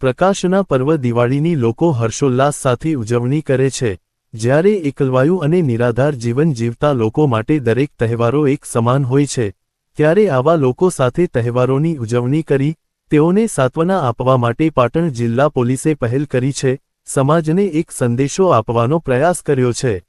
પ્રકાશના પર્વ દિવાળીની લોકો હર્ષોલ્લાસ સાથે ઉજવણી કરે છે, જ્યારે એકલવાયું અને નિરાધાર જીવન જીવતા લોકો માટે દરેક તહેવારો એક સમાન હોય છે, ત્યારે આવા લોકો સાથે તહેવારોની ઉજવણી કરી તેઓને સાંત્વના આપવા માટે પાટણ જિલ્લા પોલીસે પહેલ કરી છે, સમાજને એક સંદેશો આપવાનો પ્રયાસ કર્યો છે।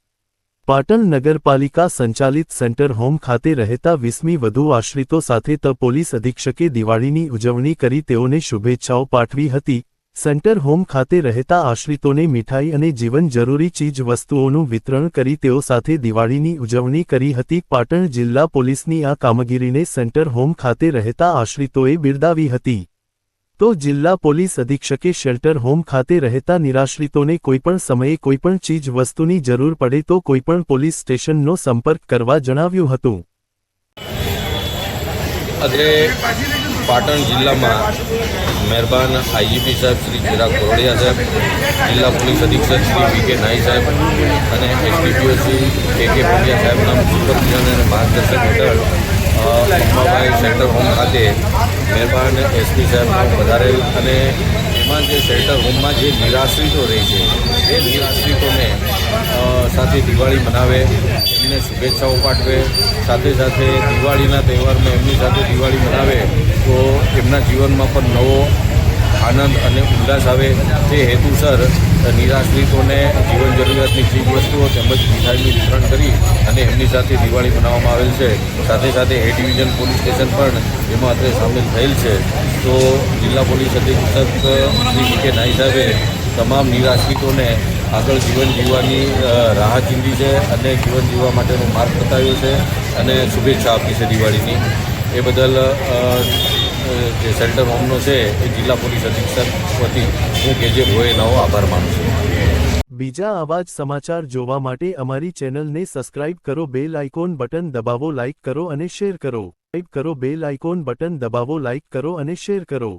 પાટણ નગરપાલિકા સંચાલિત સેન્ટર હોમ ખાતે રહેતા 20મી વધુ આશ્રિતો સાથે પોલીસ અધિક્ષકે દિવાળીની ઉજવણી કરી તેઓને શુભેચ્છાઓ પાઠવી હતી। સેન્ટર હોમ ખાતે રહેતા આશ્રિતોને મીઠાઈ અને જીવન જરૂરી ચીજ વસ્તુઓનું વિતરણ કરી તેઓ સાથે દિવાળીની ઉજવણી કરી હતી। પાટણ જિલ્લા પોલીસની આ કામગીરીને સેન્ટર હોમ ખાતે રહેતા આશ્રિતોએ બિરદાવી હતી। તો જિલ્લા પોલીસ અધિક્ષકે શેલ્ટર હોમ ખાતે રહેતા નિરાશ્રિતોને કોઈપણ સમયે કોઈપણ ચીજ વસ્તુની જરૂર પડે તો કોઈપણ પોલીસ સ્ટેશનનો સંપર્ક કરવા જણાવ્યું હતું। આજે પાટણ જિલ્લામાં મહેરબાન આઈજીપી સાહેબ શ્રી ચિરાગ કોરડિયા સાહેબ, જિલ્લા પોલીસ અધિક્ષક શ્રી વી.કે. નાઈ સાહેબ અને એસડીપીઓ શ્રી કે.કે. પંડ્યા સાહેબના સુપરવિઝન અને માર્ગદર્શન હેઠળ અંબાબાઈ શેલ્ટર હોમ ખાતે મહેરબાન એસપી સાહેબનો વધારેલ અને એમાં જે શેલ્ટર હોમમાં જે નિરાશ્રિતો રહે છે એ નિરાશ્રિતોને સાથે દિવાળી મનાવે, એમને શુભેચ્છાઓ પાઠવે, સાથે સાથે દિવાળીના તહેવારમાં એમની સાથે દિવાળી મનાવે તો એમના જીવનમાં પણ નવો આનંદ અને ઉલ્લાસ આવે તે હેતુસર નિરાશ્રિતોને જીવન જરૂરિયાતની ચીજ વસ્તુઓ તેમજ મીઠાઈનું વિતરણ કરી અને એમની સાથે દિવાળી મનાવવામાં આવેલ છે। સાથે સાથે એ ડિવિઝન પોલીસ સ્ટેશન પણ એમાં અત્રે સામેલ થયેલ છે। તો જિલ્લા પોલીસ અધિક્ષક શ્રી વી.કે. નાઈ સાહેબે તમામ નિરાશ્રિતોને આગળ જીવન જીવવાની રાહ ચીંધી છે અને જીવન જીવવા માટેનો માર્ગ બતાવ્યો છે અને શુભેચ્છા આપી છે દિવાળીની। એ બદલ જે શેલ્ટર હોમનો છે એ જિલ્લા પોલીસ અધિક્ષક વતી હું કે.જે. ભોયેનો આભાર માનું છું। બીજા આવા જ સમાચાર જોવા માટે અમારી ચેનલને સબસ્ક્રાઇબ કરો, બેલ આઇકોન બટન દબાવો, લાઇક કરો અને શેર કરો। બેલ આઇકોન બટન દબાવો, લાઇક કરો અને શેર કરો।